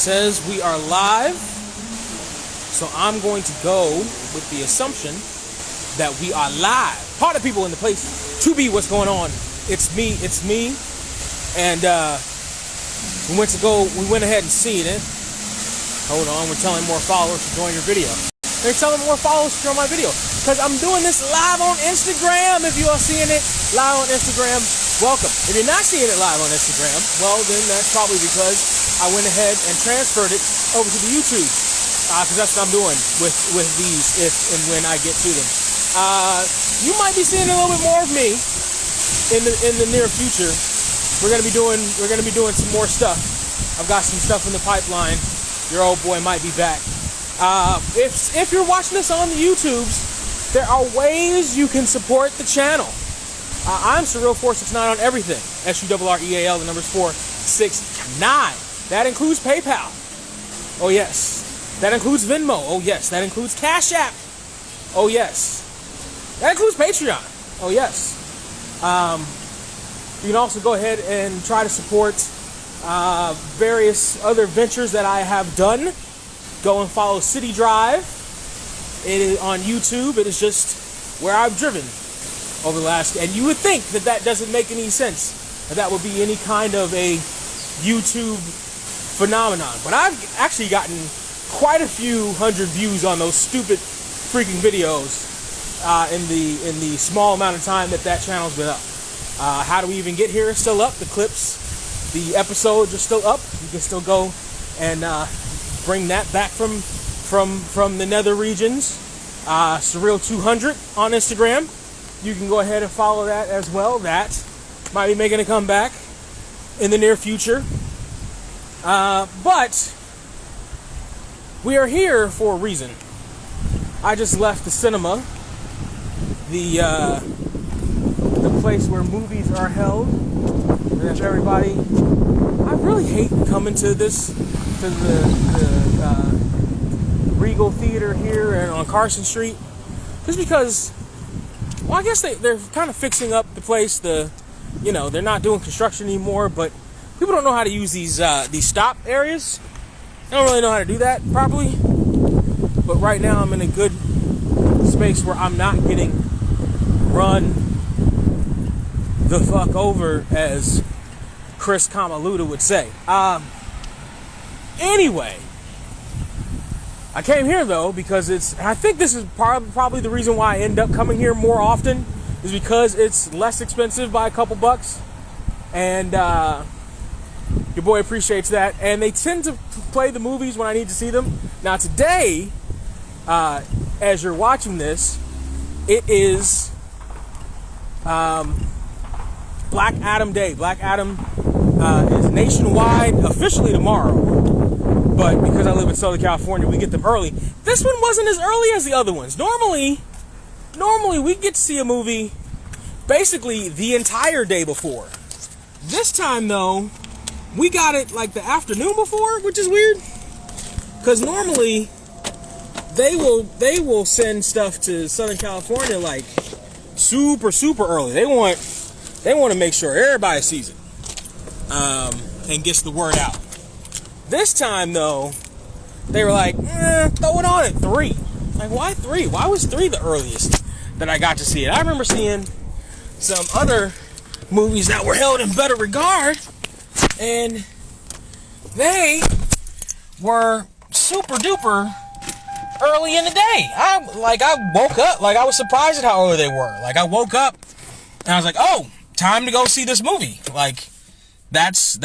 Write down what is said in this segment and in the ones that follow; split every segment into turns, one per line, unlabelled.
says we are live, so I'm going to go with the assumption that we are live. Part of people in the place to be what's going on. It's me, and we went ahead and seen it. Hold on, we're telling more followers to join your video. They're telling more followers to join my video, because I'm doing this live on Instagram. If you are seeing it live on Instagram, welcome. If you're not seeing it live on Instagram, well, then that's probably because I went ahead and transferred it over to the YouTube, because that's what I'm doing with these if and when I get to them. You might be seeing a little bit more of me in the near future. We're gonna be doing some more stuff. I've got some stuff in the pipeline. Your old boy might be back. If you're watching this on the YouTubes, there are ways you can support the channel. I'm Surreal469 on everything. SURREAL, the numbers 469. That includes PayPal. Oh yes. That includes Venmo. Oh yes. That includes Cash App. Oh yes. That includes Patreon. Oh yes. You can also go ahead and try to support various other ventures that I have done. Go and follow City Drive. It is on YouTube. It is just where I've driven over the last, and you would think that doesn't make any sense, that would be any kind of a YouTube phenomenon. But I've actually gotten quite a few hundred views on those stupid freaking videos in the small amount of time that channel's been up. How do we even get here? It's still up. The clips, the episodes are still up. You can still go and bring that back from the nether regions. Surreal200 on Instagram. You can go ahead and follow that as well. That might be making a comeback in the near future. But we are here for a reason. I just left the cinema, the place where movies are held. And if everybody, I really hate coming to the Regal Theater here and on Carson Street, just because, well, I guess they're kind of fixing up the place. They're not doing construction anymore, but people don't know how to use these stop areas. They don't really know how to do that properly. But right now I'm in a good space where I'm not getting run the fuck over, as Chris Kamaluda would say. Anyway, I came here though because I think this is probably the reason why I end up coming here more often, is because it's less expensive by a couple bucks, and your boy appreciates that, and they tend to play the movies when I need to see them. Now today, as you're watching this, it is Black Adam Day. Black Adam is nationwide officially tomorrow, but because I live in Southern California, we get them early. This one wasn't as early as the other ones. Normally we get to see a movie basically the entire day before. This time though, we got it like the afternoon before, which is weird, because normally they will send stuff to Southern California like super early. They want to make sure everybody sees it and gets the word out. This time though, they were like, throw it on at 3. Like, why 3? Why was 3 the earliest that I got to see it? I remember seeing some other movies that were held in better regard, and they were super duper early in the day. I woke up, like, I was surprised at how early they were. Like, I woke up and I was like, oh, time to go see this movie. Like, that's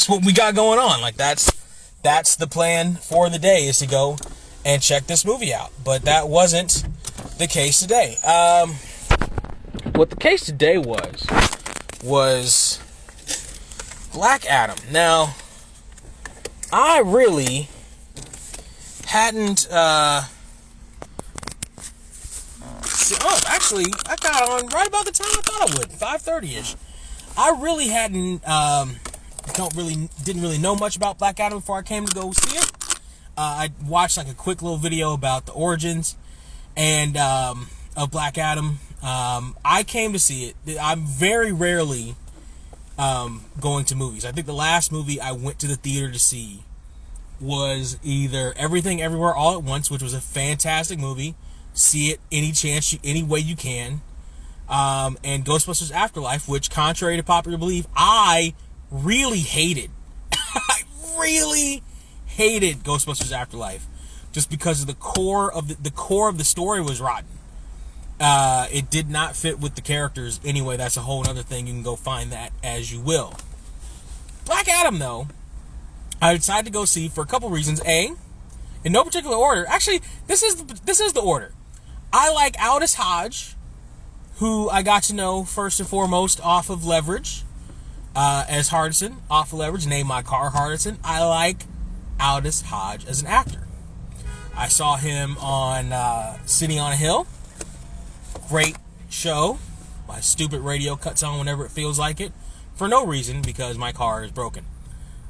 what we got going on. Like, that's the plan for the day, is to go and check this movie out. But that wasn't the case today. What the case today was Black Adam. Now, I really hadn't actually, I got on right about the time I thought I would, 5:30ish. I really hadn't didn't really know much about Black Adam before I came to go see it. I watched like a quick little video about the origins and of Black Adam. I came to see it. I'm very rarely going to movies. I think the last movie I went to the theater to see was either Everything Everywhere All at Once, which was a fantastic movie. See it any way you can. And Ghostbusters Afterlife, which, contrary to popular belief, I really hated. I really hated Ghostbusters Afterlife, just because of the core of the story was rotten. It did not fit with the characters. Anyway, that's a whole other thing. You can go find that as you will. Black Adam, though, I decided to go see for a couple reasons. A, in no particular order. Actually, this is the order. I like Aldous Hodge, who I got to know first and foremost off of Leverage, as Hardison, off of Leverage, Name My Car Hardison. I like Aldous Hodge as an actor. I saw him on City on a Hill. Great show. My stupid radio cuts on whenever it feels like it, for no reason, because my car is broken.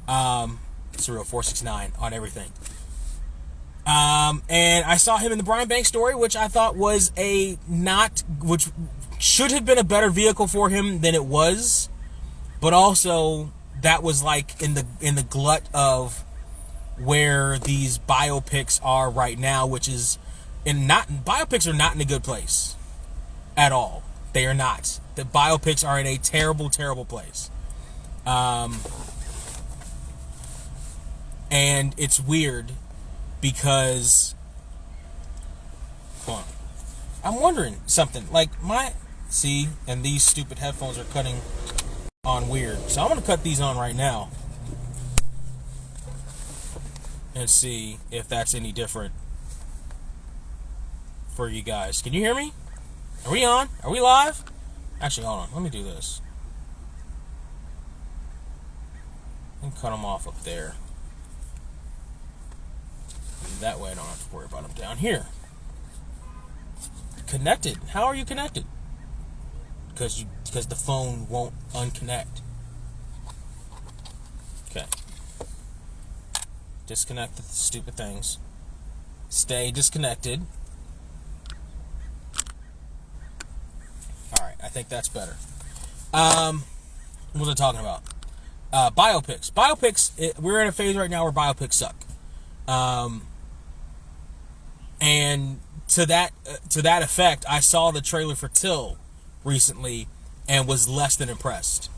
Surreal 469 on everything. And I saw him in the Brian Banks Story, which I thought was which should have been a better vehicle for him than it was, but also that was like in the glut of where these biopics are right now, which is biopics are not in a good place at all. They are not. The biopics are in a terrible, terrible place. And it's weird because, hold on, I'm wondering something. Like and these stupid headphones are cutting on weird. So I'm going to cut these on right now and see if that's any different for you guys. Can you hear me? Are we on? Are we live? Actually, hold on. Let me do this. And cut them off up there. That way I don't have to worry about them down here. Connected. How are you connected? Because the phone won't unconnect. Okay. Disconnect the stupid things. Stay disconnected. Alright, I think that's better. What was I talking about? Biopics. We're in a phase right now where biopics suck. And to that effect, I saw the trailer for Till recently and was less than impressed.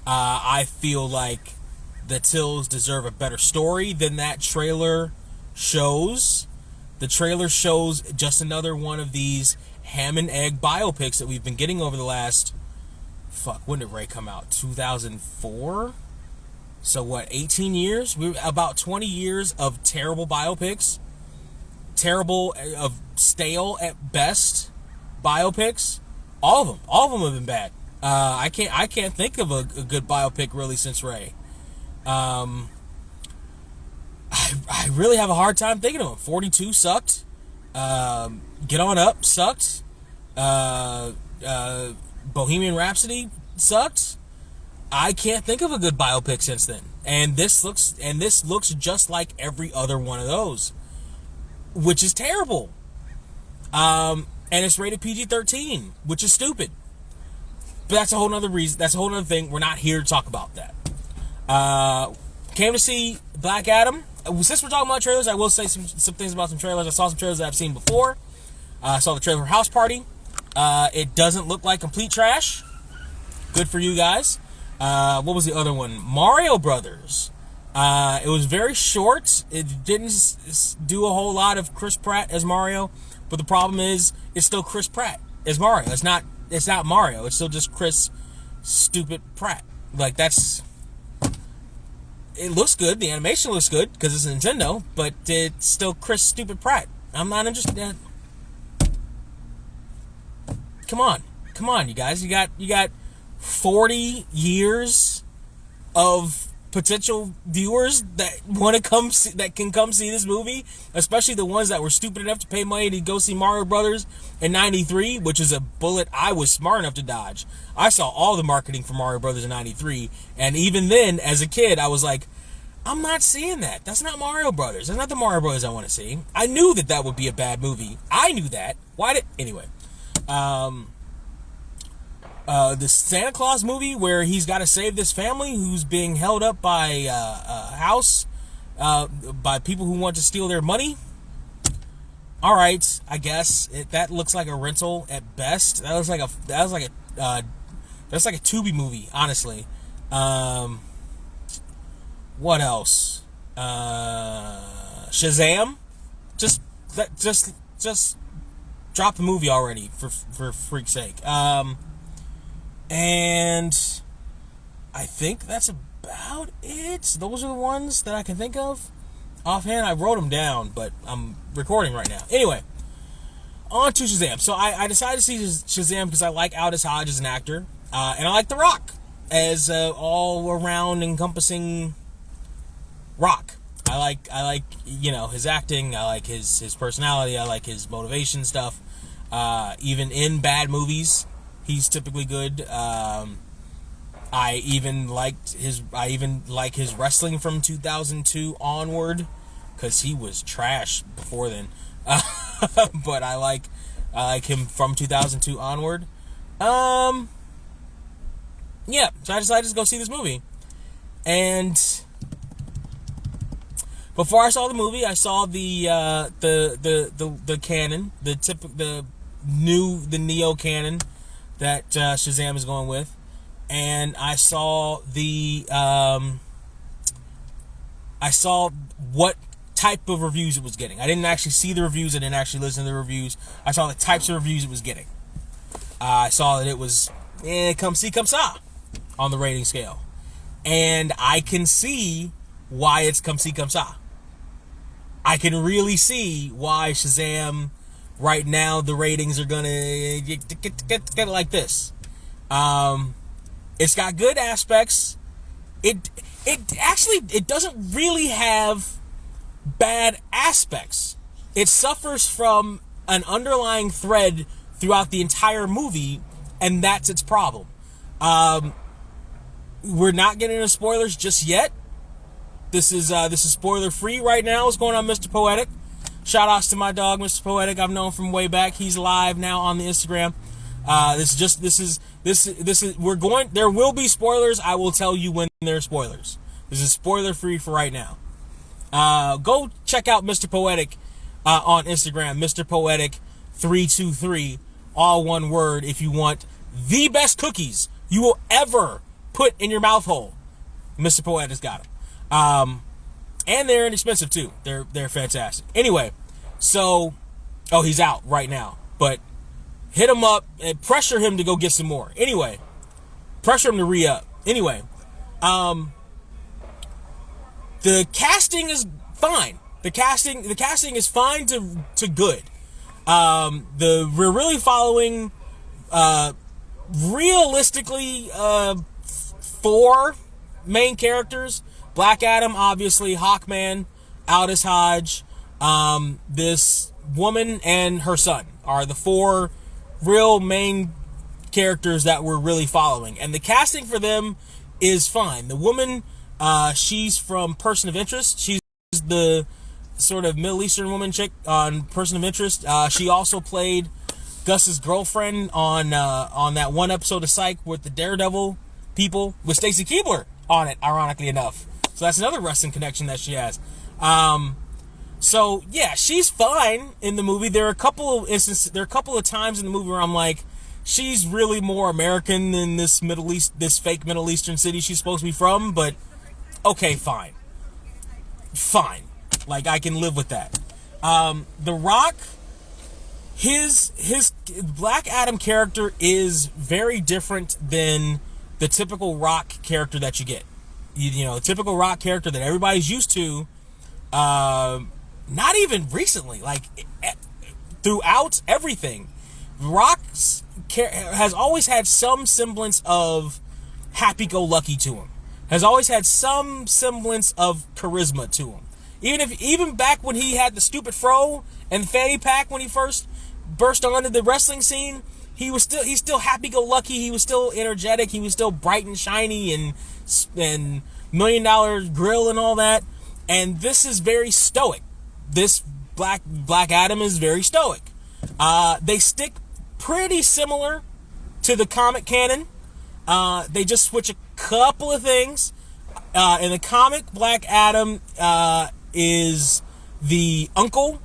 I feel like the Tills deserve a better story than that trailer shows. The trailer shows just another one of these ham and egg biopics that we've been getting over the last, when did Ray come out? 2004? So what, 18 years? About 20 years of terrible biopics. Terrible, of stale at best biopics. All of them have been bad. I can't think of a good biopic really since Ray. I really have a hard time thinking of them. 42 sucked. Get On Up sucked. Bohemian Rhapsody sucked. I can't think of a good biopic since then. And this looks just like every other one of those, which is terrible. And it's rated PG-13, which is stupid. But that's a whole nother reason. That's a whole other thing. We're not here to talk about that. Came to see Black Adam. Since we're talking about trailers, I will say some things about some trailers. I saw some trailers that I've seen before. I saw the trailer for House Party. It doesn't look like complete trash. Good for you guys. What was the other one? Mario Brothers. It was very short. It didn't do a whole lot of Chris Pratt as Mario, but the problem is it's still Chris Pratt as Mario. It's not Mario. It's still just Chris stupid Pratt. Like, that's... It looks good. The animation looks good because it's Nintendo, but it's still Chris stupid Pratt. I'm not interested. Come on, you guys. You got 40 years of potential viewers that want to that can come see this movie, especially the ones that were stupid enough to pay money to go see Mario Brothers in '93, which is a bullet I was smart enough to dodge. I saw all the marketing for Mario Brothers in '93, and even then, as a kid, I was like, I'm not seeing that. That's not Mario Brothers. That's not the Mario Brothers I want to see. I knew that would be a bad movie. I knew that. Anyway. The Santa Claus movie where he's got to save this family who's being held up by a house by people who want to steal their money. All right, I guess that looks like a rental at best. That's like a Tubi movie, honestly. What else? Shazam. Just drop the movie already, for freak's sake. And I think that's about it. Those are the ones that I can think of offhand. I wrote them down, but I'm recording right now. Anyway, on to Shazam. So I decided to see Shazam because I like Aldis Hodge as an actor, and I like The Rock as all around encompassing Rock. I like his acting. I like his personality. I like his motivation stuff. Even in bad movies, he's typically good. I even like his wrestling from 2002 onward, because he was trash before then. But I like him from 2002 onward. Yeah, so I decided to go see this movie. And before I saw the movie, I saw the canon, the Neo canon that Shazam is going with. And I saw what type of reviews it was getting. I didn't actually see the reviews. I didn't actually listen to the reviews. I saw the types of reviews it was getting. I saw that it was come see, come saw on the rating scale. And I can see why it's come see, come saw. I can really see why Shazam right now the ratings are gonna get like this. It's got good aspects. It doesn't really have bad aspects. It suffers from an underlying thread throughout the entire movie, and that's its problem. We're not getting into spoilers just yet. This is spoiler free right now. What's going on, Mr. Poetic? Shout outs to my dog, Mr. Poetic. I've known from way back. He's live now on the Instagram. There will be spoilers. I will tell you when there's spoilers. This is spoiler free for right now. Go check out Mr. Poetic on Instagram, Mr. Poetic 323, all one word, if you want the best cookies you will ever put in your mouth hole. Mr. Poetic's got them. And they're inexpensive too. They're fantastic. Anyway, so he's out right now, but hit him up and pressure him to go get some more. Anyway, pressure him to re-up. Anyway, the casting is fine. The casting is fine to good. We're really following realistically 4 main characters. Black Adam, obviously, Hawkman, Aldis Hodge, this woman and her son are the 4 real main characters that we're really following. And the casting for them is fine. The woman, she's from Person of Interest. She's the sort of Middle Eastern woman chick on Person of Interest. She also played Gus's girlfriend on that one episode of Psych with the Daredevil people with Stacy Keibler on it, ironically enough. So that's another wrestling connection that she has. So yeah, she's fine in the movie. There are a couple of instances, there are a couple of times in the movie where I'm like, she's really more American than this fake Middle Eastern city she's supposed to be from, but okay, fine. Like, I can live with that. The Rock, his Black Adam character is very different than the typical Rock character that you get. You know, typical Rock character that everybody's used to, not even recently, like throughout everything. Rock has always had some semblance of happy-go-lucky to him. Has always had some semblance of charisma to him. Even back when he had the stupid fro and fanny pack when he first burst onto the wrestling scene, he's still happy-go-lucky. He was still energetic. He was still bright and shiny and $1 million grill and all that. And this is very stoic. This Black Adam is very stoic. They stick pretty similar to the comic canon. They just switch a couple of things. In the comic, Black Adam is the uncle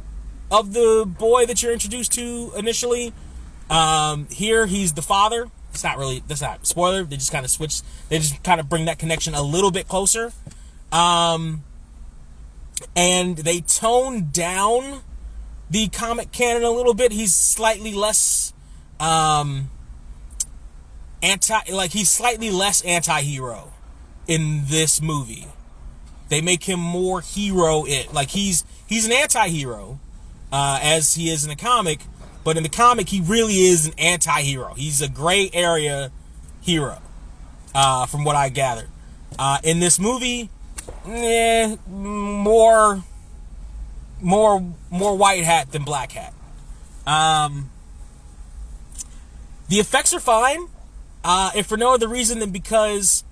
of the boy that you're introduced to initially. Here, he's the father. That's not spoiler. They just kind of switch. They just kind of bring that connection a little bit closer. And they tone down the comic canon a little bit. He's slightly less he's slightly less anti-hero in this movie. They make him more hero. He's an anti-hero as he is in the comic, but in the comic he really is an anti-hero. He's a gray area hero, from what I gathered. In this movie, more white hat than black hat. The effects are fine, if for no other reason than because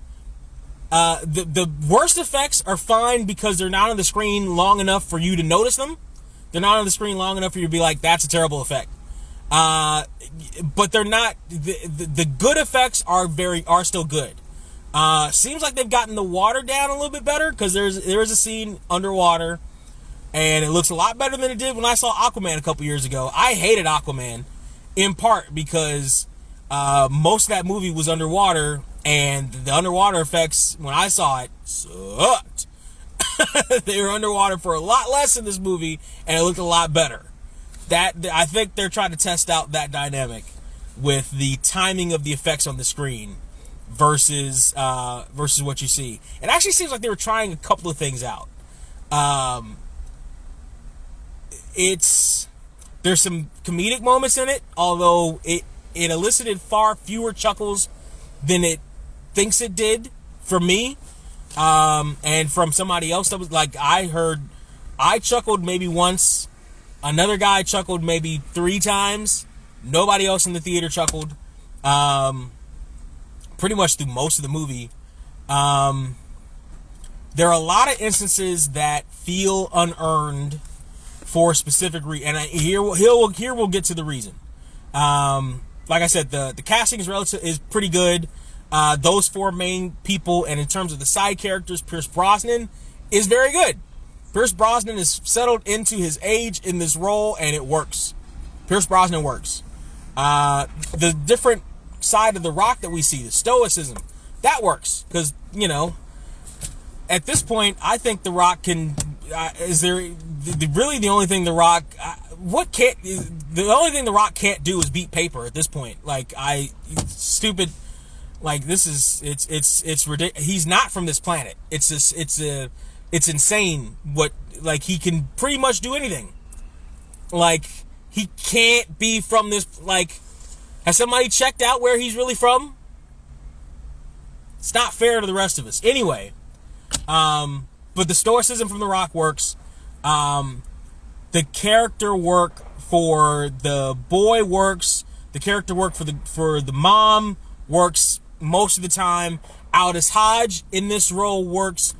the worst effects are fine because they're not on the screen long enough for you to notice them. They're not on the screen long enough for you to be like, that's a terrible effect. But they're not. The good effects are still good. Seems like they've gotten the water down a little bit better because there is a scene underwater, and it looks a lot better than it did when I saw Aquaman a couple years ago. I hated Aquaman in part because most of that movie was underwater, and the underwater effects when I saw it sucked. They were underwater for a lot less in this movie, and it looked a lot better. I think they're trying to test out that dynamic with the timing of the effects on the screen versus what you see. It actually seems like they were trying a couple of things out. There's some comedic moments in it, although it elicited far fewer chuckles than it thinks it did for me. And from somebody else that was like, I chuckled maybe once. Another guy chuckled maybe 3 times. Nobody else in the theater chuckled. Pretty much through most of the movie. There are a lot of instances that feel unearned for a specific reason. And here we'll get to the reason. Like I said, the casting is pretty good. Those 4 main people, and in terms of the side characters, Pierce Brosnan is very good. Pierce Brosnan is settled into his age in this role, and it works. Pierce Brosnan works. The different side of The Rock that we see, the stoicism, that works. Because, at this point, I think The Rock can... really the only thing The Rock... the only thing The Rock can't do is beat paper at this point. Stupid... this is... It's ridiculous. He's not from this planet. It's insane what, he can pretty much do anything. He can't be from this, has somebody checked out where he's really from? It's not fair to the rest of us. Anyway, but the stoicism from The Rock works. The character work for the boy works. The character work for the mom works most of the time. Aldous Hodge in this role works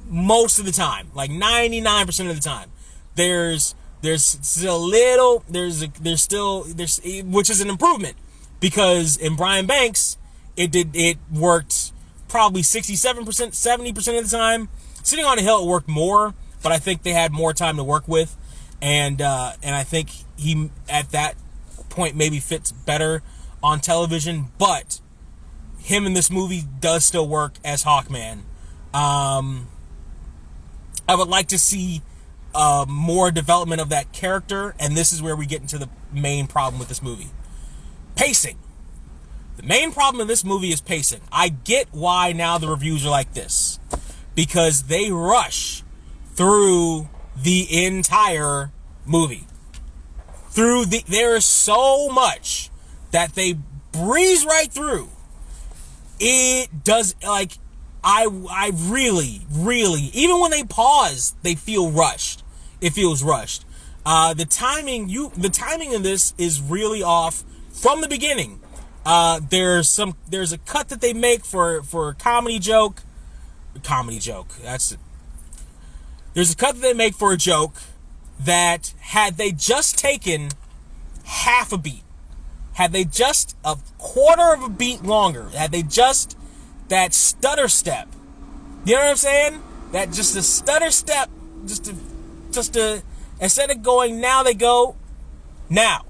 most of the time, 99% of the time. There's still which is an improvement, because in Brian Banks it worked probably 67%, 70% of the time. Sitting on a Hill, it worked more, but I think they had more time to work with, and I think he at that point maybe fits better on television. But him in this movie does still work as Hawkman. I would like to see more development of that character, and this is where we get into the main problem with this movie. Pacing. The main problem in this movie is pacing. I get why now the reviews are like this, because they rush through the entire movie. There is so much that they breeze right through. It does, I really, even when they pause, they feel rushed. It feels rushed. The timing in this is really off from the beginning. There's a cut that they make for a comedy joke. That's it. There's a cut that they make for a joke that, had they just taken half a beat, had they just a quarter of a beat longer, had they just that stutter step You know what I'm saying? That just a stutter step, just to instead of going now, they go now.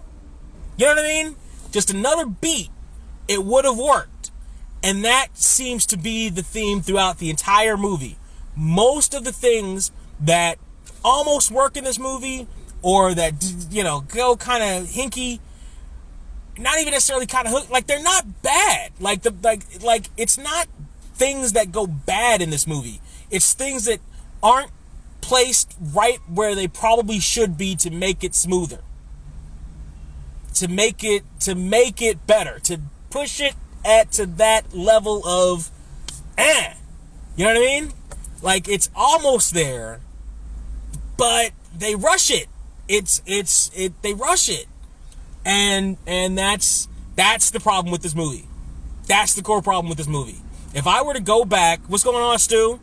You know what I mean? Just another beat. It would have worked. And that seems to be the theme throughout the entire movie. Most of the things that almost work in this movie, or that, you know, go kind of hinky, not even necessarily kind of hook, like they're not bad. Like it's not things that go bad in this movie. It's things that aren't placed right where they probably should be to make it smoother, to make it better, to push it to that level of you know what I mean? Like, it's almost there, but they rush it. They rush it. And that's the problem with this movie. That's the core problem with this movie. If I were to go back, what's going on, Stu?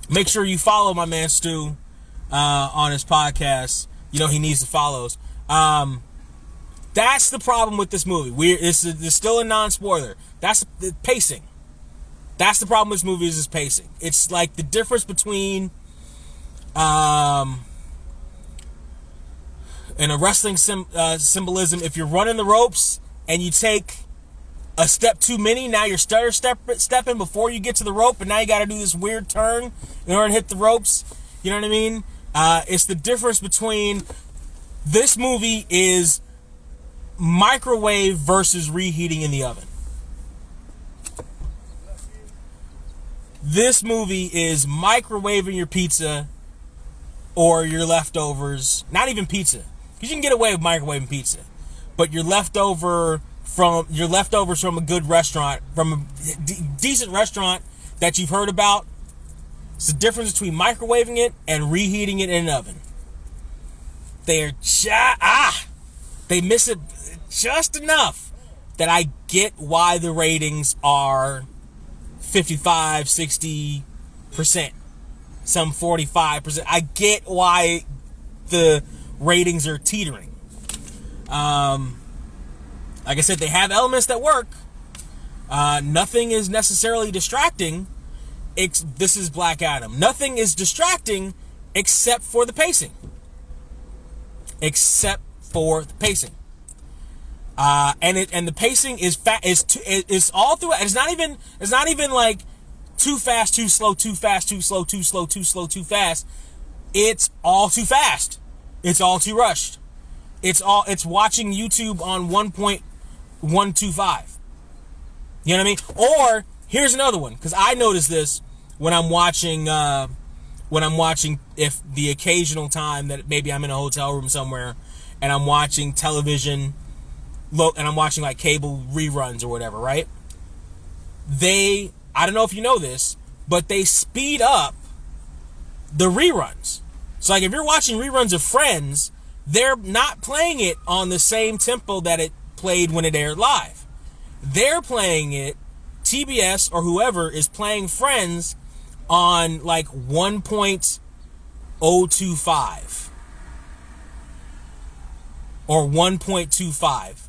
Make sure you follow my man Stu on his podcast. You know he needs the follows. That's the problem with this movie. It's still a non-spoiler. That's the pacing. That's the problem with this movie, is pacing. It's like the difference between in a wrestling symbolism, if you're running the ropes and you take a step too many, now you're stepping before you get to the rope, and now you got to do this weird turn in order to hit the ropes. You know what I mean? It's the difference between this movie is microwave versus reheating in the oven. This movie is microwaving your pizza or your leftovers. Not even pizza, because you can get away with microwaving pizza, but your leftovers from a good restaurant, from a decent restaurant that you've heard about. It's the difference between microwaving it and reheating it in an oven. They miss it just enough that I get why the ratings are 55, 60%, some 45%. I get why the ratings are teetering. Like I said, they have elements that work. Nothing is necessarily distracting. This is Black Adam. Nothing is distracting except for the pacing. Except for the pacing. And the pacing is all through. It's not even like too fast, too slow, too fast, too slow, too slow, too slow, too fast. It's all too fast. It's all too rushed. It's watching YouTube on 1.125. You know what I mean? Or here's another one, because I notice this when I'm watching if the occasional time that maybe I'm in a hotel room somewhere and I'm watching television, and I'm watching like cable reruns or whatever, right? I don't know if you know this, but they speed up the reruns. So like if you're watching reruns of Friends, they're not playing it on the same tempo that it played when it aired live. They're playing it, TBS or whoever is playing Friends on like 1.025 or 1.25.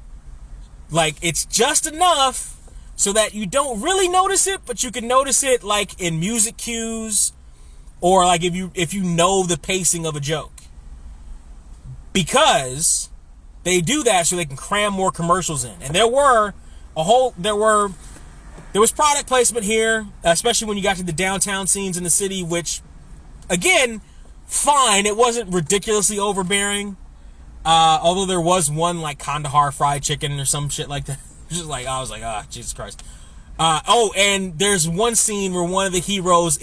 Like, it's just enough so that you don't really notice it, but you can notice it like in music cues, or like if you know the pacing of a joke. Because they do that so they can cram more commercials in. And there was product placement here, especially when you got to the downtown scenes in the city, which, again, fine. It wasn't ridiculously overbearing. Although there was one like Kandahar fried chicken or some shit like that. Just like, I was like, Jesus Christ. And there's one scene where one of the heroes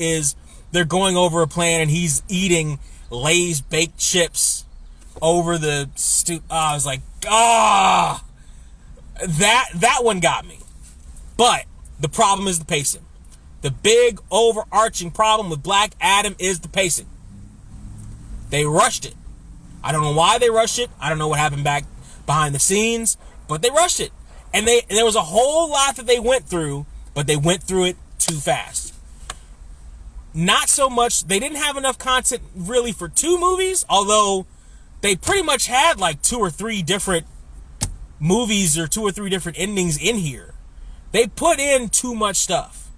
they're going over a plan and he's eating Lay's baked chips over the stoop. I was like, that one got me. But the problem is the pacing. The big overarching problem with Black Adam is the pacing. They rushed it. I don't know why they rushed it. I don't know what happened back behind the scenes, but they rushed it. And there was a whole lot that they went through, but they went through it too fast. Not so much, they didn't have enough content really for 2 movies, although they pretty much had like 2 or 3 different movies or 2 or 3 different endings in here. They put in too much stuff.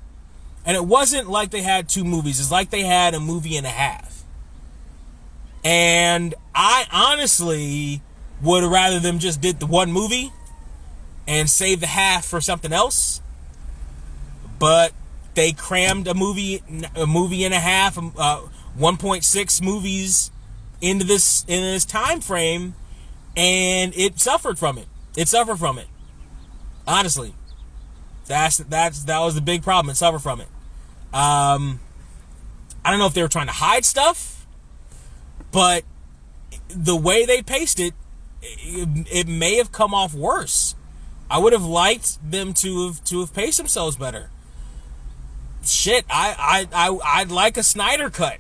And it wasn't like they had 2 movies. It's like they had a movie and a half. And I honestly would have rather them just did the 1 movie and save the half for something else. But they crammed a movie and a half, 1.6 movies into this time frame, and it suffered from it. Honestly, that was the big problem. It suffered from it. I don't know if they were trying to hide stuff, but the way they paced it, it may have come off worse. I would have liked them to have paced themselves better. Shit, I'd like a Snyder cut,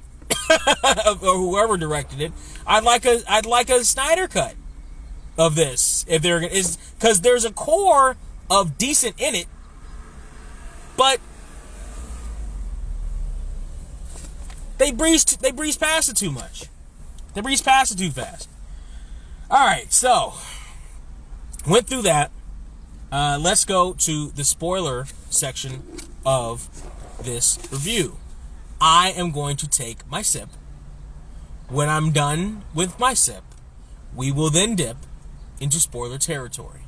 or whoever directed it. I'd like a Snyder cut of this, if there is, because there's a core of decent in it, but they breezed past it too much. They breezed past it too fast. All right, so went through that. Let's go to the spoiler section of this review. I am going to take my sip. When I'm done with my sip, we will then dip into spoiler territory.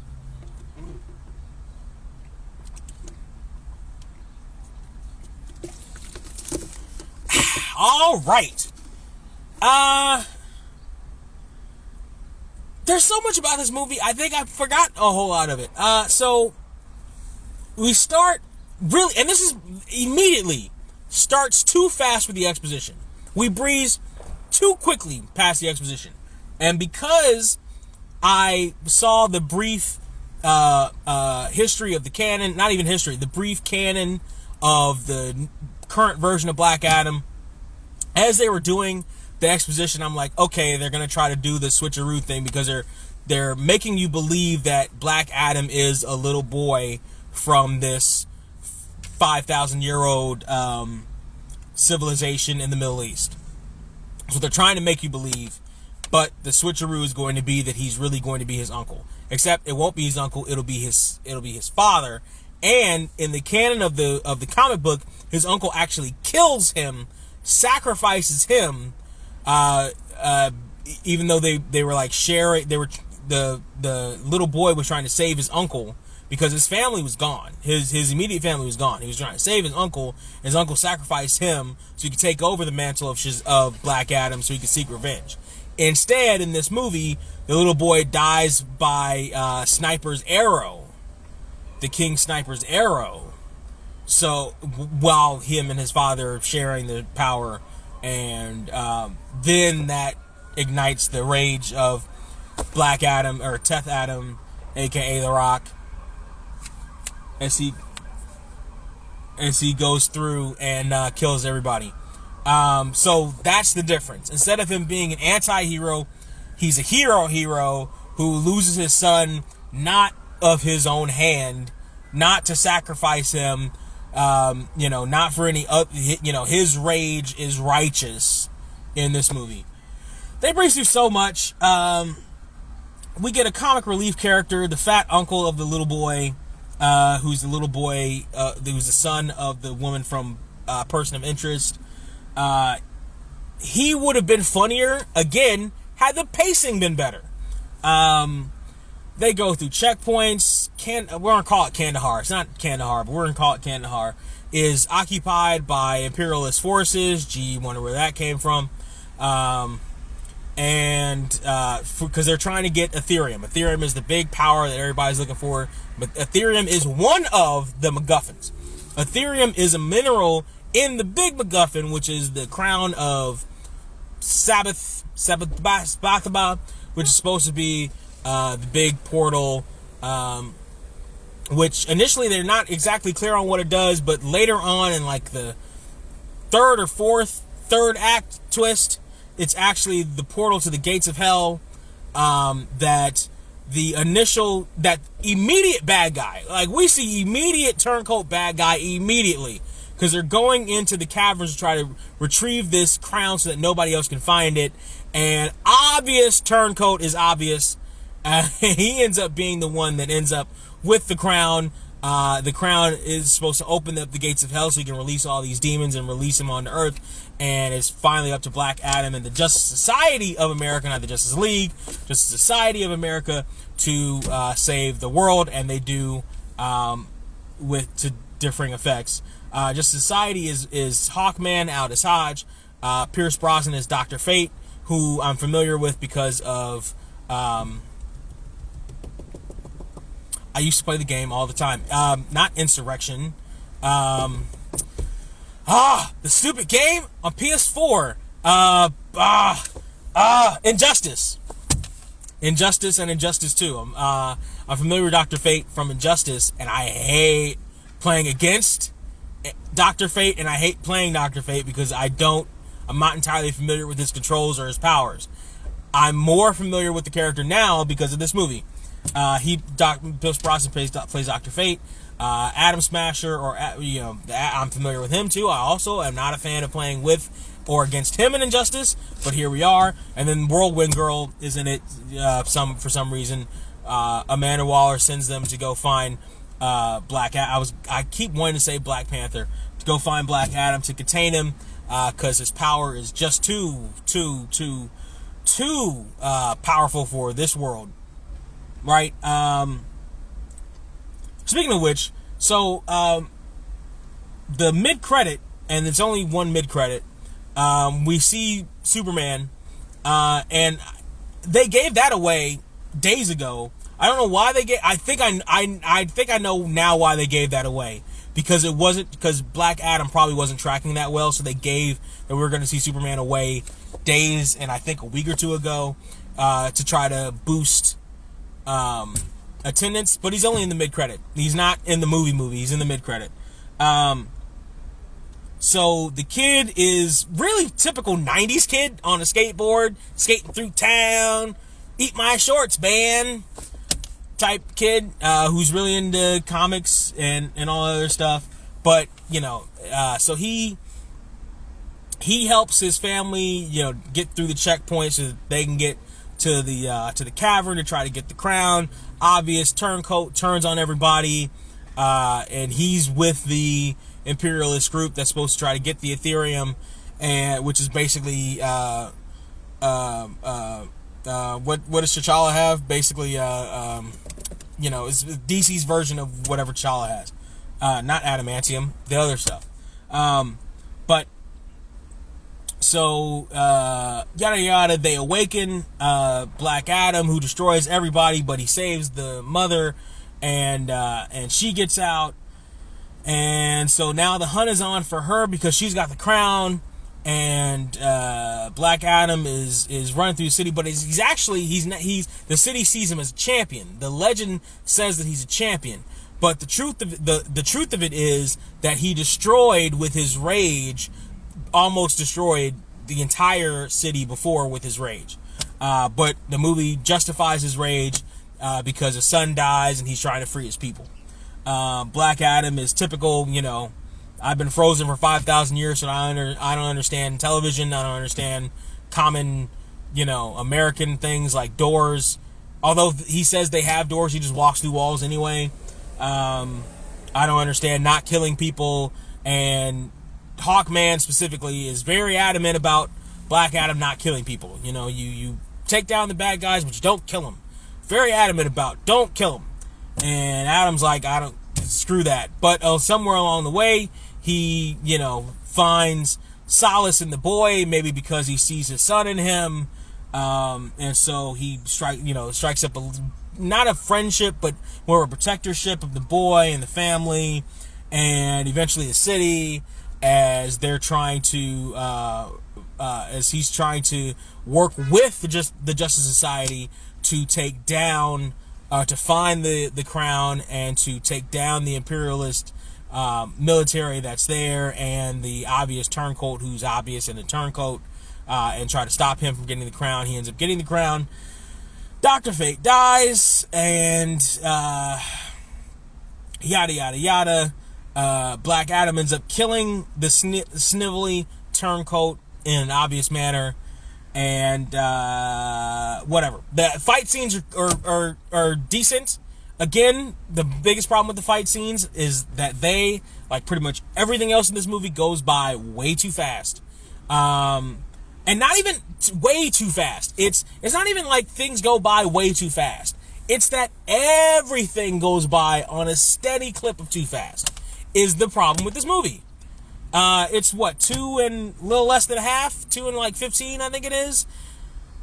All right. There's so much about this movie. I think I forgot a whole lot of it. So we start really, and this is immediately starts too fast with the exposition. We breeze too quickly past the exposition. And because I saw the brief history of the canon, not even history, the brief canon of the current version of Black Adam, as they were doing the exposition, I'm like, okay, they're going to try to do the switcheroo thing because they're making you believe that Black Adam is a little boy from this 5,000-year-old civilization in the Middle East. So they're trying to make you believe, but the switcheroo is going to be that he's really going to be his uncle. Except it won't be his uncle, it'll be his father. And in the canon of the comic book, his uncle actually kills him, sacrifices him, even though they were like sharing, the little boy was trying to save his uncle because his family was gone. His immediate family was gone. He was trying to save his uncle. His uncle sacrificed him so he could take over the mantle of Black Adam so he could seek revenge. Instead, in this movie, the little boy dies by Sniper's arrow, the King Sniper's arrow. So while him and his father are sharing the power, and then that ignites the rage of Black Adam, or Teth Adam, aka The Rock, as he goes through and kills everybody. So that's the difference. Instead of him being an anti-hero, he's a hero who loses his son, not of his own hand, not to sacrifice him, not for any, his rage is righteous in this movie. They breeze through so much. We get a comic relief character, the fat uncle of the little boy, who's the son of the woman from Person of Interest. He would have been funnier, again, had the pacing been better. They go through checkpoints. We're going to call it Kandahar. It's not Kandahar, but we're going to call it Kandahar. Is occupied by imperialist forces. Gee, wonder where that came from. Because they're trying to get Ethereum. Ethereum is the big power that everybody's looking for. But Ethereum is one of the MacGuffins. Ethereum is a mineral in the big MacGuffin, which is the crown of Sabbath, which is supposed to be the big portal, which initially they're not exactly clear on what it does, but later on in like the third act twist, it's actually the portal to the gates of hell. That immediate bad guy, like we see immediate turncoat bad guy immediately, because they're going into the caverns to try to retrieve this crown so that nobody else can find it. And obvious turncoat is obvious. He ends up being the one that ends up with the crown. The crown is supposed to open up the gates of hell so he can release all these demons and release them onto Earth. And it's finally up to Black Adam and the Justice Society of America, not the Justice League, Justice Society of America, to save the world. And they do to differing effects. Justice Society is Hawkman, Aldous Hodge. Pierce Brosnan is Dr. Fate, who I'm familiar with because of... I used to play the game all the time. Not Insurrection. The stupid game on PS4. Injustice. Injustice and Injustice 2. I'm familiar with Dr. Fate from Injustice, and I hate playing against Dr. Fate, and I hate playing Dr. Fate because I'm not entirely familiar with his controls or his powers. I'm more familiar with the character now because of this movie. Bill Brosnan plays Dr. Fate. Atom Smasher, I'm familiar with him too. I also am not a fan of playing with or against him in Injustice, but here we are. And then Whirlwind Girl is in it for some reason. Amanda Waller sends them to go find Black Adam. I keep wanting to say Black Panther, to go find Black Adam to contain him because his power is just too powerful for this world. Right. Speaking of which, so the mid-credit, and it's only one mid-credit, we see Superman, and they gave that away days ago. I don't know why they gave. I think I know now why they gave that away, because Black Adam probably wasn't tracking that well, so they gave that we were going to see Superman away days and I think a week or two ago to try to boost attendance, but he's only in the mid-credit. He's not in the movie. He's in the mid-credit. So the kid is really typical 90s kid on a skateboard, skating through town, eat my shorts, man, type kid, who's really into comics and all other stuff. But, so he helps his family, get through the checkpoints so that they can get to the cavern to try to get the crown. Obvious turncoat turns on everybody, and he's with the imperialist group that's supposed to try to get the Ethereum, and which is basically what does T'Challa have? Basically, it's DC's version of whatever T'Challa has. Not adamantium, the other stuff. But so yada yada, they awaken Black Adam, who destroys everybody, but he saves the mother, and she gets out, and so now the hunt is on for her because she's got the crown, and Black Adam is running through the city, but he's the city sees him as a champion. The legend says that he's a champion, but the truth of it is that he destroyed with his rage. Almost destroyed the entire city before with his rage. But the movie justifies his rage because his son dies and he's trying to free his people. Black Adam is typical, I've been frozen for 5,000 years, so I don't understand television. I don't understand common, American things like doors. Although he says they have doors, he just walks through walls anyway. I don't understand not killing people, and Hawkman specifically is very adamant about Black Adam not killing people. You take down the bad guys, but you don't kill them. Very adamant about don't kill them. And Adam's like, I don't, screw that. But somewhere along the way, he, finds solace in the boy, maybe because he sees his son in him. And so he strikes up not a friendship, but more of a protectorship of the boy and the family, and eventually the city, as they're trying to, as he's trying to work with the Justice Society to take down, to find the crown and to take down the imperialist military that's there, and the obvious turncoat who's obvious in the turncoat, and try to stop him from getting the crown. He ends up getting the crown. Dr. Fate dies, and yada yada yada. Black Adam ends up killing the snivelly turncoat in an obvious manner, and whatever. The fight scenes are decent. Again, the biggest problem with the fight scenes is that they, like pretty much everything else in this movie, goes by way too fast. And not even way too fast. It's not even like things go by way too fast. It's that everything goes by on a steady clip of too fast is the problem with this movie. It's what, 2 and a little less than a half? 2 and like 15, I think it is.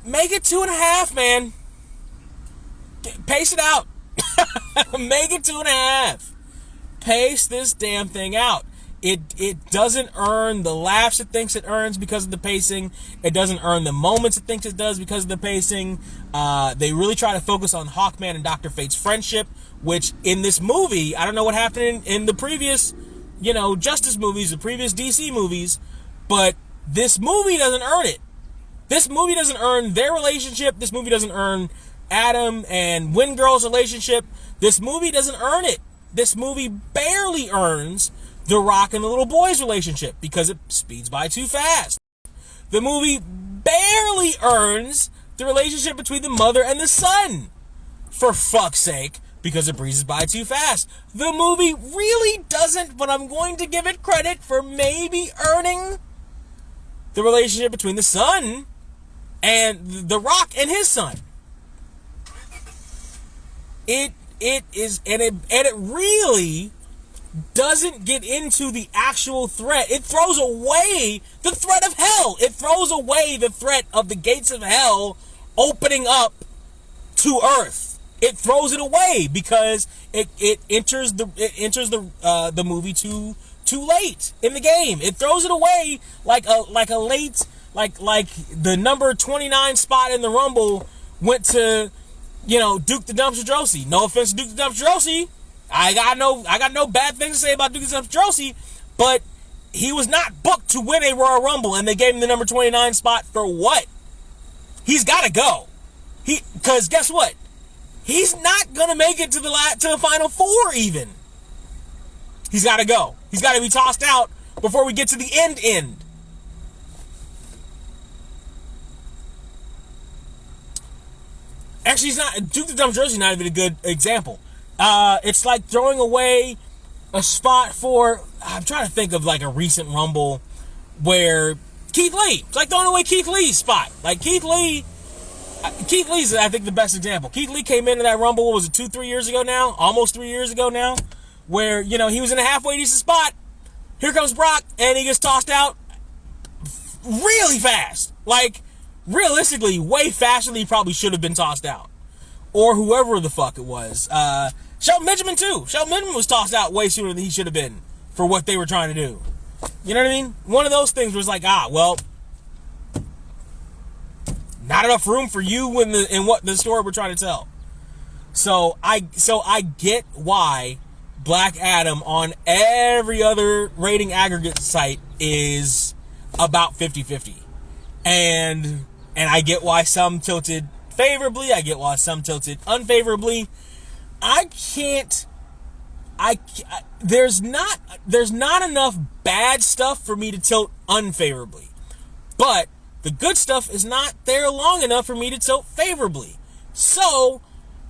Make it 2.5, man. Pace it out. Make it 2.5. Pace this damn thing out. It doesn't earn the laughs it thinks it earns because of the pacing. It doesn't earn the moments it thinks it does because of the pacing. They really try to focus on Hawkman and Dr. Fate's friendship, which in this movie, I don't know what happened in the previous, Justice movies, the previous DC movies, but this movie doesn't earn it. This movie doesn't earn their relationship. This movie doesn't earn Adam and Wind Girl's relationship. This movie doesn't earn it. This movie barely earns The Rock and the little boy's relationship because it speeds by too fast. The movie barely earns the relationship between the mother and the son, for fuck's sake, because it breezes by too fast. The movie really doesn't, but I'm going to give it credit for maybe earning the relationship between the son and The Rock and his son. It really doesn't get into the actual threat. It throws away the threat of hell. It throws away the threat of the gates of hell opening up to Earth. It throws it away because it enters the movie too late in the game. It throws it away like a late like the number 29 spot in the Rumble went to Duke the Dumpster Drosy. No offense to Duke the Dumpster Drosy. I got no bad things to say about Duke the Dumpster Drosy, but he was not booked to win a Royal Rumble, and they gave him the number 29 spot for what? He's got to go. Because guess what? He's not gonna make it to the final four even. He's got to go. He's got to be tossed out before we get to the end. Actually, he's not. Duke the Dumpster Drosy is not even a good example. It's like throwing away a spot for. I'm trying to think of like a recent Rumble where Keith Lee. It's like throwing away Keith Lee's spot. Like Keith Lee's, I think, the best example. Keith Lee came into that Rumble. What was it, 2-3 years ago now? Almost 3 years ago now, where he was in a halfway decent spot. Here comes Brock, and he gets tossed out really fast. Like, realistically, way faster than he probably should have been tossed out. Or whoever the fuck it was. Shelton Benjamin, too. Shelton Benjamin was tossed out way sooner than he should have been for what they were trying to do. You know what I mean? One of those things was like, well, not enough room for you in what the story we're trying to tell. So I get why Black Adam on every other rating aggregate site is about 50-50. And I get why some tilted favorably. I get why some tilted unfavorably. There's not enough bad stuff for me to tilt unfavorably. But the good stuff is not there long enough for me to tilt favorably. So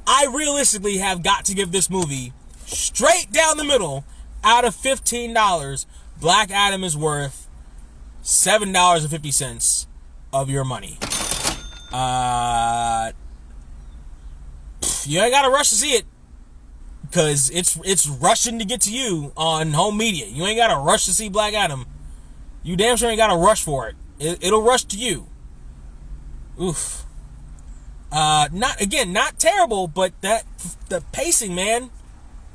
I realistically have got to give this movie straight down the middle out of $15. Black Adam is worth $7.50 of your money. You ain't gotta rush to see it because it's rushing to get to you on home media. You ain't gotta rush to see Black Adam. You damn sure ain't gotta rush for it. It'll rush to you. Oof. Not terrible, but the pacing, man.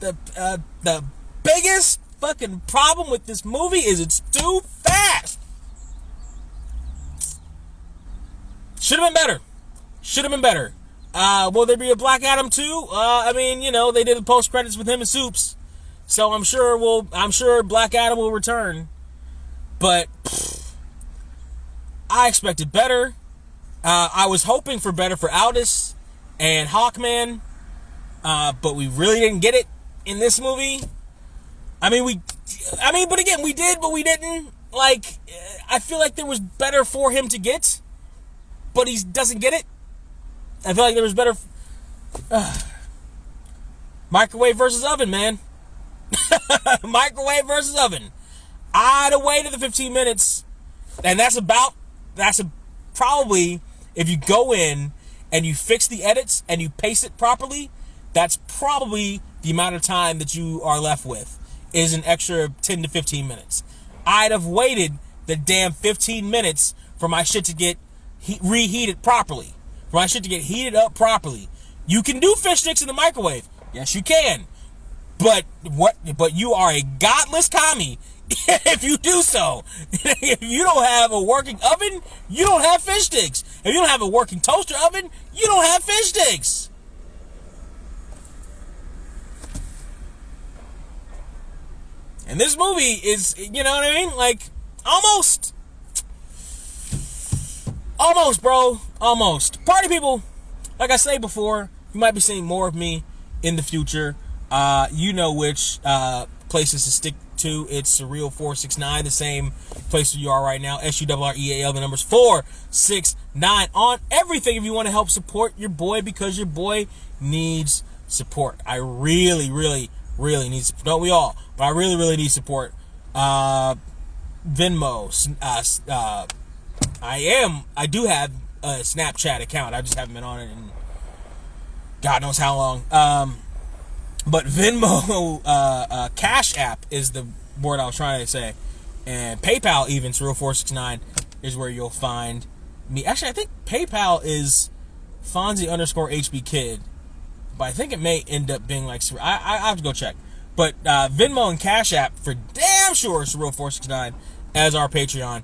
The biggest fucking problem with this movie is it's too fast. Should have been better. Will there be a Black Adam 2? They did the post credits with him and Soups, so I'm sure Black Adam will return. But I expected better. I was hoping for better for Aldous and Hawkman, but we really didn't get it in this movie. But again, we did, but we didn't. Like, I feel like there was better for him to get, but he doesn't get it. I feel like there was better. Microwave versus oven, man. Microwave versus oven. I'd have waited the 15 minutes, and probably, if you go in and you fix the edits and you pace it properly, that's probably the amount of time that you are left with, is an extra 10 to 15 minutes. I'd have waited the damn 15 minutes for my shit to get reheated properly, for my shit to get heated up properly. You can do fish sticks in the microwave. Yes, you can. But you are a godless commie if you do so. If you don't have a working oven, you don't have fish sticks. If you don't have a working toaster oven, you don't have fish sticks. And this movie is, you know what I mean? Like, almost, bro. Almost. Party people, like I say before, you might be seeing more of me in the future. You know which places to stick to. It's Surreal 469, the same place where you are right now. SURREAL, the numbers 469 on everything. If you want to help support your boy, because your boy needs support. I really, really, really need support. Don't we all? But I really, really need support. Venmo. I do have a Snapchat account. I just haven't been on it in God knows how long. But Venmo, Cash App is the word I was trying to say. And PayPal, even, Surreal469, is where you'll find me. Actually, I think PayPal is Fonzie_HB Kid. But I think it may end up being like, I have to go check. But Venmo and Cash App, for damn sure, Surreal469 as our Patreon.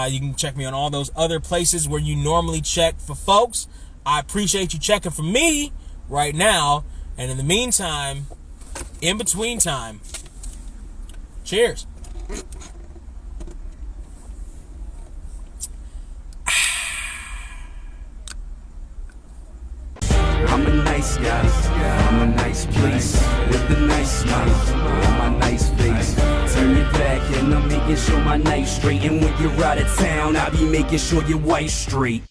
You can check me on all those other places where you normally check for folks. I appreciate you checking for me right now. And in the meantime, in between time, cheers.
I'm a nice guy, I'm a nice place, with a nice smile on my nice face. Turn your back and I'm making sure my night's straight. And when you're out of town, I'll be making sure your wife's straight.